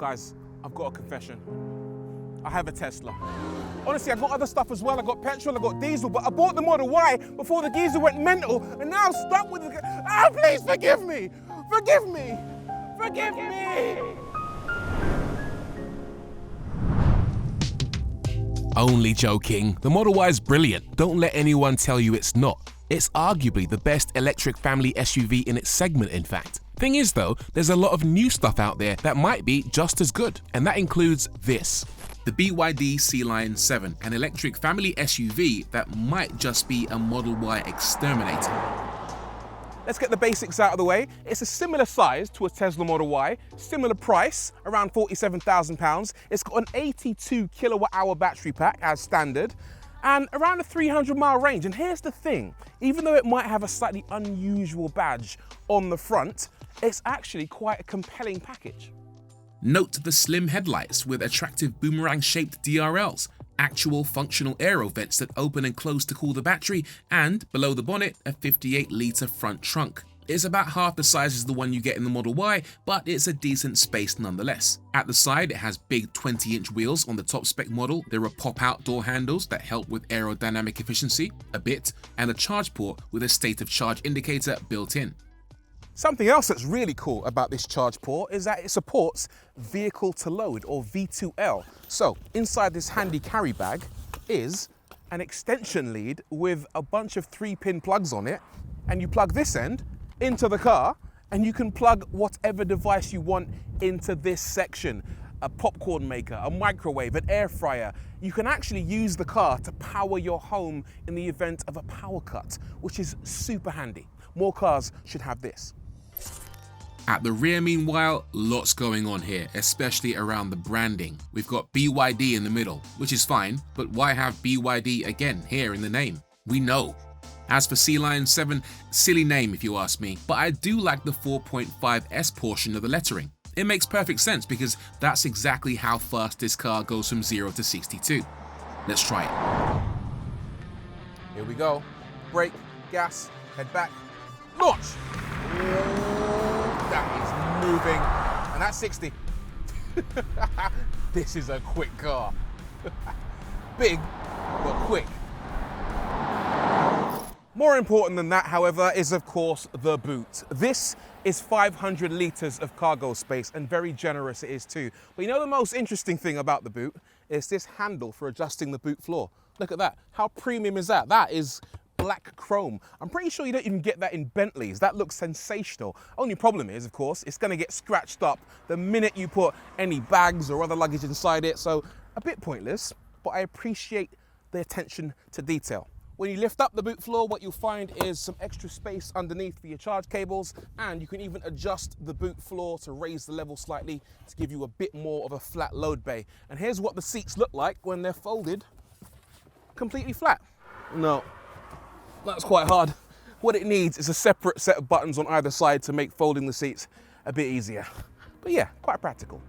Guys, I've got a confession. I have a Tesla. Honestly, I got other stuff as well. I got petrol, I got diesel, but I bought the Model Y before the geezer went mental, and now I'm stuck with the... Ah, please forgive me! Forgive me! Forgive me! Only joking. The Model Y is brilliant. Don't let anyone tell you it's not. It's arguably the best electric family SUV in its segment, in fact. Thing is though, there's a lot of new stuff out there that might be just as good, and that includes this. The BYD Sealion 7, an electric family SUV that might just be a Model Y exterminator. Let's get the basics out of the way. It's a similar size to a Tesla Model Y, similar price, around £47,000. It's got an 82 kilowatt hour battery pack as standard, and around a 300-mile range. And here's the thing, even though it might have a slightly unusual badge on the front, it's actually quite a compelling package. Note the slim headlights with attractive boomerang-shaped DRLs, actual functional aero vents that open and close to cool the battery, and below the bonnet, a 58-litre front trunk. It's about half the size as the one you get in the Model Y, but it's a decent space nonetheless. At the side, it has big 20-inch wheels on the top spec model. There are pop-out door handles that help with aerodynamic efficiency a bit, and a charge port with a state of charge indicator built in. Something else that's really cool about this charge port is that it supports vehicle to load, or V2L. So inside this handy carry bag is an extension lead with a bunch of 3-pin plugs on it, and you plug this end into the car and you can plug whatever device you want into this section. A popcorn maker, a microwave, an air fryer. You can actually use the car to power your home in the event of a power cut, which is super handy. More cars should have this. At the rear, meanwhile, lots going on here, especially around the branding. We've got BYD in the middle, which is fine, but why have BYD again here in the name? We know. As for Sealion 7, silly name if you ask me, but I do like the 4.5S portion of the lettering. It makes perfect sense because that's exactly how fast this car goes from 0 to 62. Let's try it. Here we go. Brake, gas, head back, launch! That is moving, and that's 60. This is a quick car. Big, but quick. More important than that, however, is of course the boot. This is 500 litres of cargo space, and very generous it is too. But you know the most interesting thing about the boot is this handle for adjusting the boot floor. Look at that. How premium is that? That is black chrome. I'm pretty sure you don't even get that in Bentleys. That looks sensational. Only problem is, of course, it's going to get scratched up the minute you put any bags or other luggage inside it. So a bit pointless, but I appreciate the attention to detail. When you lift up the boot floor, what you'll find is some extra space underneath for your charge cables, and you can even adjust the boot floor to raise the level slightly to give you a bit more of a flat load bay. And here's what the seats look like when they're folded completely flat. No. That's quite hard. What it needs is a separate set of buttons on either side to make folding the seats a bit easier. But yeah, quite practical.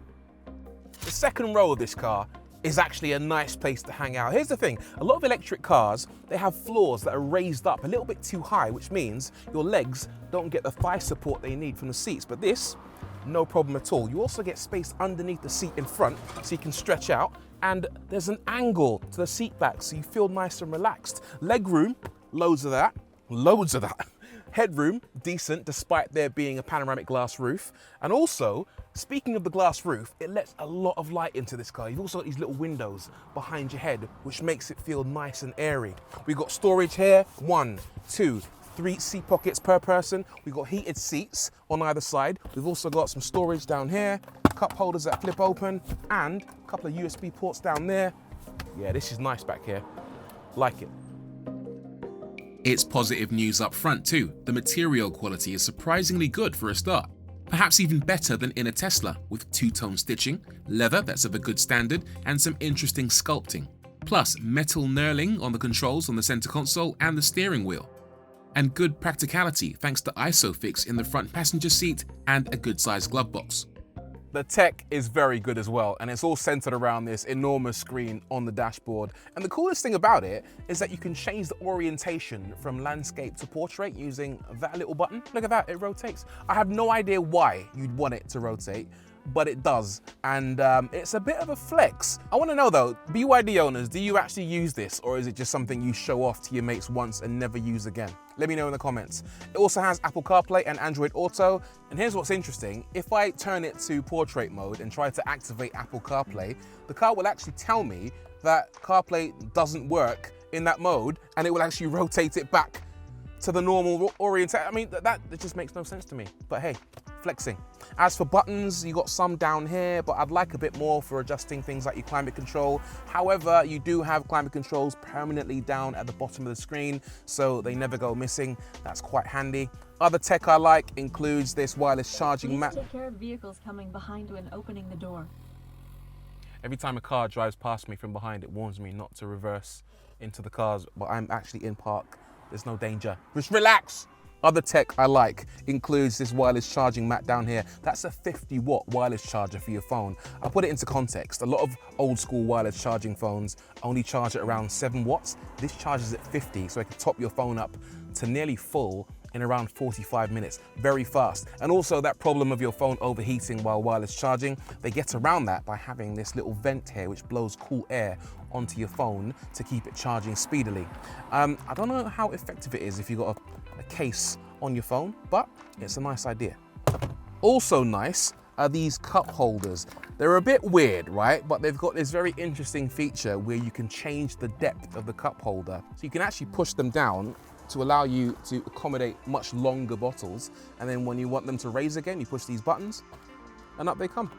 The second row of this car is actually a nice place to hang out. Here's the thing, a lot of electric cars, they have floors that are raised up a little bit too high, which means your legs don't get the thigh support they need from the seats. But this, no problem at all. You also get space underneath the seat in front so you can stretch out, and there's an angle to the seat back so you feel nice and relaxed. Leg room, loads of that. Headroom, decent, despite there being a panoramic glass roof. And also, speaking of the glass roof, it lets a lot of light into this car. You've also got these little windows behind your head, which makes it feel nice and airy. We've got storage here, 1, 2, 3 seat pockets per person. We've got heated seats on either side. We've also got some storage down here, cup holders that flip open, and a couple of USB ports down there. Yeah, this is nice back here. Like it. It's positive news up front too. The material quality is surprisingly good for a start. Perhaps even better than in a Tesla, with two-tone stitching, leather that's of a good standard, and some interesting sculpting. Plus metal knurling on the controls on the center console and the steering wheel. And good practicality thanks to ISOFIX in the front passenger seat and a good-sized glove box. The tech is very good as well, and it's all centered around this enormous screen on the dashboard. And the coolest thing about it is that you can change the orientation from landscape to portrait using that little button. Look at that, it rotates. I have no idea why you'd want it to rotate. but it does. And it's a bit of a flex. I wanna know though, BYD owners, do you actually use this, or is it just something you show off to your mates once and never use again? Let me know in the comments. It also has Apple CarPlay and Android Auto. And here's what's interesting. If I turn it to portrait mode and try to activate Apple CarPlay, the car will actually tell me that CarPlay doesn't work in that mode, and it will actually rotate it back to the normal orientation. I mean, that just makes no sense to me, but hey, flexing. As for buttons, you got some down here, but I'd like a bit more for adjusting things like your climate control. However, you do have climate controls permanently down at the bottom of the screen, so they never go missing. That's quite handy. Other tech I like includes this wireless charging mat. Take care of vehicles coming behind you and opening the door. Every time a car drives past me from behind, it warns me not to reverse into the cars, but I'm actually in park. There's no danger. Just relax. Other tech I like includes this wireless charging mat down here. That's a 50-watt wireless charger for your phone. I'll put it into context. A lot of old school wireless charging phones only charge at around 7 watts. This charges at 50, so it can top your phone up to nearly full in around 45 minutes, very fast. And also that problem of your phone overheating while wireless charging, they get around that by having this little vent here which blows cool air onto your phone to keep it charging speedily. I don't know how effective it is if you've got a case on your phone, but it's a nice idea. Also nice are these cup holders. They're a bit weird, right? But they've got this very interesting feature where you can change the depth of the cup holder. So you can actually push them down to allow you to accommodate much longer bottles. And then when you want them to raise again, you push these buttons and up they come.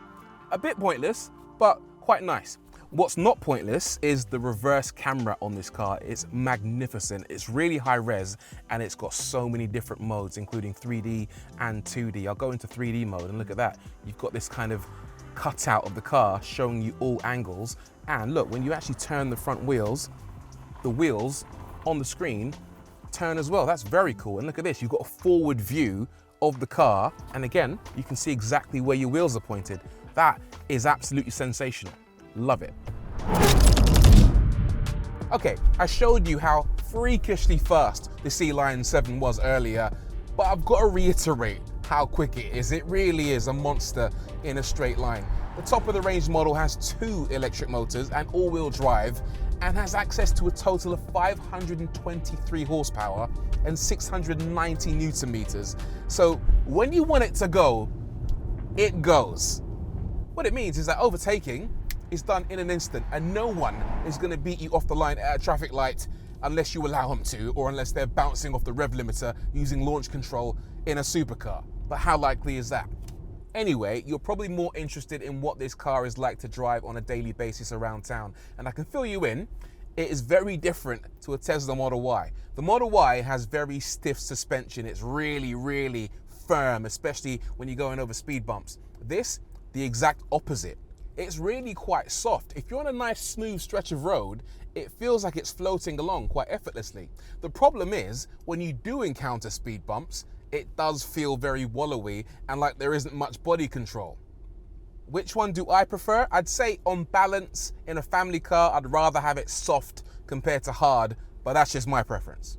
A bit pointless, but quite nice. What's not pointless is the reverse camera on this car. It's magnificent. It's really high res, and it's got so many different modes, including 3D and 2D. I'll go into 3D mode and look at that. You've got this kind of cutout of the car showing you all angles. And look, when you actually turn the front wheels, the wheels on the screen turn as well. That's very cool. And look at this, you've got a forward view of the car. And again, you can see exactly where your wheels are pointed. That is absolutely sensational. Love it. Okay, I showed you how freakishly fast the Sealion 7 was earlier, but I've got to reiterate how quick it is. It really is a monster in a straight line. The top of the range model has 2 electric motors and all-wheel drive, and has access to a total of 523 horsepower and 690 Newton meters. So when you want it to go, it goes. What it means is that overtaking is done in an instant, and no one is going to beat you off the line at a traffic light unless you allow them to, or unless they're bouncing off the rev limiter using launch control in a supercar. But how likely is that? Anyway, you're probably more interested in what this car is like to drive on a daily basis around town, and I can fill you in. It is very different to a Tesla Model Y. The Model Y has very stiff suspension. It's really, really firm, especially when you're going over speed bumps. This, the exact opposite. It's really quite soft. If you're on a nice smooth stretch of road, it feels like it's floating along quite effortlessly. The problem is, when you do encounter speed bumps, it does feel very wallowy and like there isn't much body control. Which one do I prefer? I'd say on balance, in a family car, I'd rather have it soft compared to hard, but that's just my preference.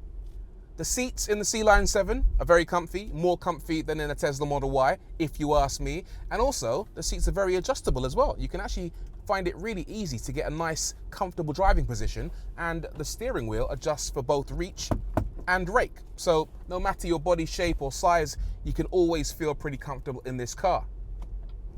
The seats in the Sealion 7 are very comfy, more comfy than in a Tesla Model Y, if you ask me. And also, the seats are very adjustable as well. You can actually find it really easy to get a nice, comfortable driving position, and the steering wheel adjusts for both reach and rake. So no matter your body shape or size, you can always feel pretty comfortable in this car.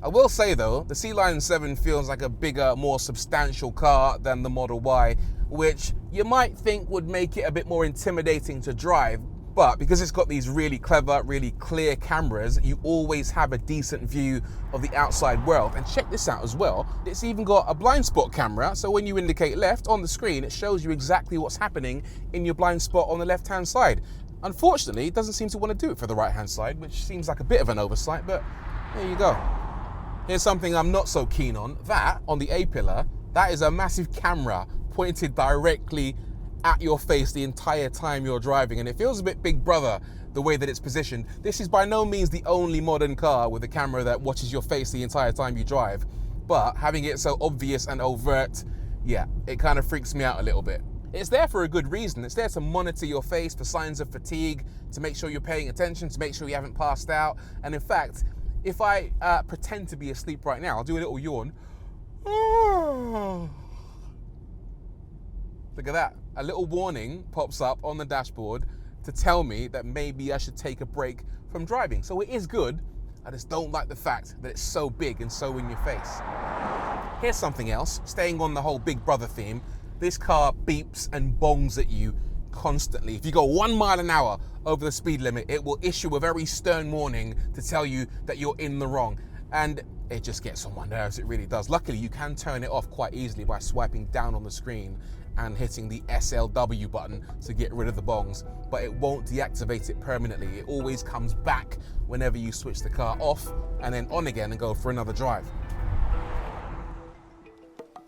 I will say though, the Sealion 7 feels like a bigger, more substantial car than the Model Y, which you might think would make it a bit more intimidating to drive, but because it's got these really clever, really clear cameras, you always have a decent view of the outside world. And check this out as well, it's even got a blind spot camera, so when you indicate left on the screen, it shows you exactly what's happening in your blind spot on the left-hand side. Unfortunately, it doesn't seem to want to do it for the right-hand side, which seems like a bit of an oversight, but there you go. Here's something I'm not so keen on. That, on the A-pillar, that is a massive camera pointed directly at your face the entire time you're driving, and it feels a bit Big Brother the way that it's positioned. This is by no means the only modern car with a camera that watches your face the entire time you drive, but having it so obvious and overt, yeah, it kind of freaks me out a little bit. It's there for a good reason. It's there to monitor your face for signs of fatigue, to make sure you're paying attention, to make sure you haven't passed out, and in fact, if I pretend to be asleep right now, I'll do a little yawn. Look at that. A little warning pops up on the dashboard to tell me that maybe I should take a break from driving. So it is good. I just don't like the fact that it's so big and so in your face. Here's something else, staying on the whole Big Brother theme. This car beeps and bongs at you constantly. If you go 1 mile an hour over the speed limit, it will issue a very stern warning to tell you that you're in the wrong. And it just gets on my nerves, it really does. Luckily, you can turn it off quite easily by swiping down on the screen and hitting the SLW button to get rid of the bongs, but it won't deactivate it permanently. It always comes back whenever you switch the car off and then on again and go for another drive.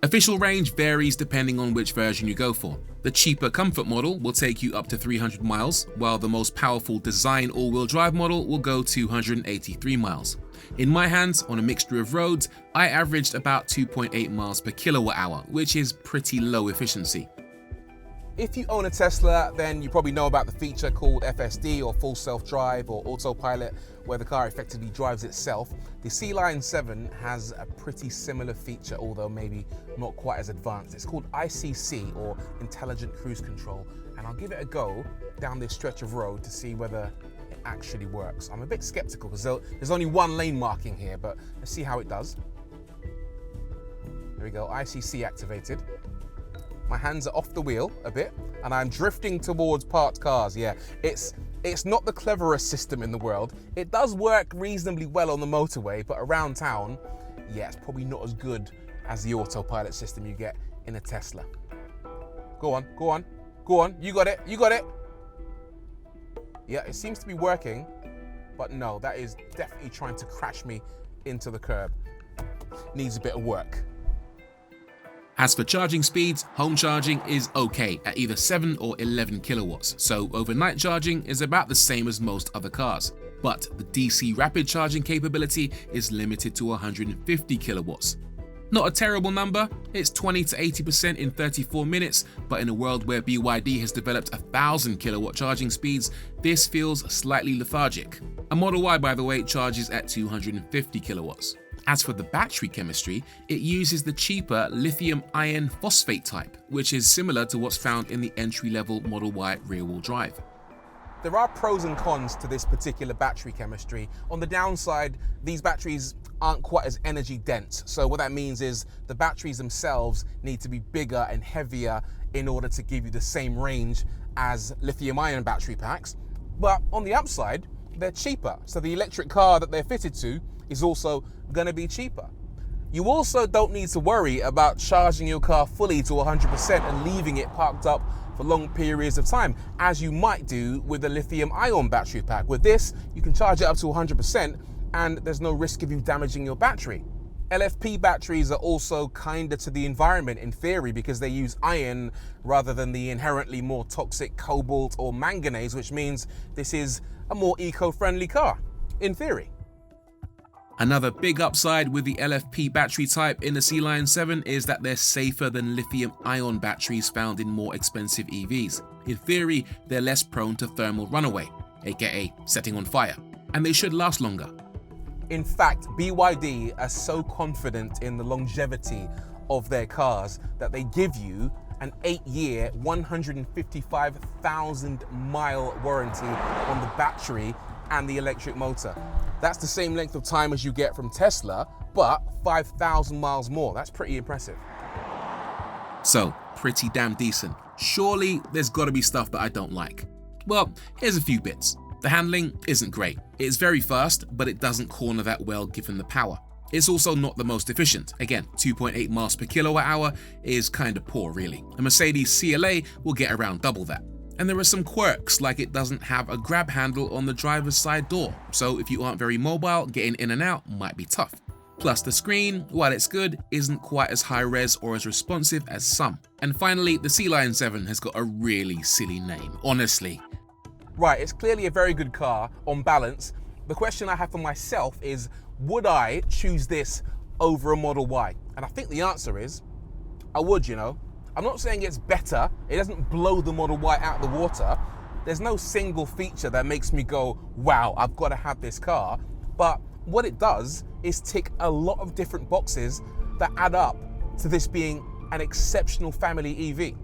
Official range varies depending on which version you go for. The cheaper comfort model will take you up to 300 miles, while the most powerful design all-wheel drive model will go 283 miles. In my hands, on a mixture of roads, I averaged about 2.8 miles per kilowatt hour, which is pretty low efficiency. If you own a Tesla, then you probably know about the feature called FSD, or full self-drive, or autopilot, where the car effectively drives itself. The Sealion 7 has a pretty similar feature, although maybe not quite as advanced. It's called ICC, or Intelligent Cruise Control, and I'll give it a go down this stretch of road to see whether it actually works. I'm a bit skeptical because there's only one lane marking here, but let's see how it does. There we go, ICC activated. My hands are off the wheel a bit, and I'm drifting towards parked cars. Yeah, it's not the cleverest system in the world. It does work reasonably well on the motorway, but around town, yeah, it's probably not as good as the autopilot system you get in a Tesla. Go on, go on, go on. You got it, you got it. Yeah, it seems to be working, but no, that is definitely trying to crash me into the curb. Needs a bit of work. As for charging speeds, home charging is okay at either 7 or 11 kilowatts, so overnight charging is about the same as most other cars. But the DC rapid charging capability is limited to 150 kilowatts. Not a terrible number, it's 20 to 80% in 34 minutes, but in a world where BYD has developed 1,000 kilowatt charging speeds, this feels slightly lethargic. A Model Y, by the way, charges at 250 kilowatts. As for the battery chemistry, it uses the cheaper lithium iron phosphate type, which is similar to what's found in the entry-level Model Y rear-wheel drive. There are pros and cons to this particular battery chemistry. On the downside, these batteries aren't quite as energy dense. So what that means is the batteries themselves need to be bigger and heavier in order to give you the same range as lithium ion battery packs. But on the upside, they're cheaper. So the electric car that they're fitted to is also going to be cheaper. You also don't need to worry about charging your car fully to 100% and leaving it parked up for long periods of time, as you might do with a lithium ion battery pack. With this, you can charge it up to 100% and there's no risk of you damaging your battery. LFP batteries are also kinder to the environment in theory because they use iron rather than the inherently more toxic cobalt or manganese, which means this is a more eco-friendly car, in theory. Another big upside with the LFP battery type in the Sealion 7 is that they're safer than lithium-ion batteries found in more expensive EVs. In theory, they're less prone to thermal runaway, aka setting on fire, and they should last longer. In fact, BYD are so confident in the longevity of their cars that they give you an 8-year, 155,000-mile warranty on the battery and the electric motor. That's the same length of time as you get from Tesla, but 5,000 miles more. That's pretty impressive. So, pretty damn decent. Surely there's gotta be stuff that I don't like. Well, here's a few bits. The handling isn't great. It's very fast, but it doesn't corner that well given the power. It's also not the most efficient. Again, 2.8 miles per kilowatt hour is kinda poor really. A Mercedes CLA will get around double that. And there are some quirks, like it doesn't have a grab handle on the driver's side door, so if you aren't very mobile, getting in and out might be tough. Plus the screen, while it's good, isn't quite as high res or as responsive as some. And finally, the Sealion 7 has got a really silly name, honestly. Right, it's clearly a very good car on balance. The question I have for myself is, would I choose this over a Model Y? And I think the answer is, I would, you know. I'm not saying it's better, it doesn't blow the Model Y out of the water. There's no single feature that makes me go, wow, I've got to have this car. But what it does is tick a lot of different boxes that add up to this being an exceptional family EV.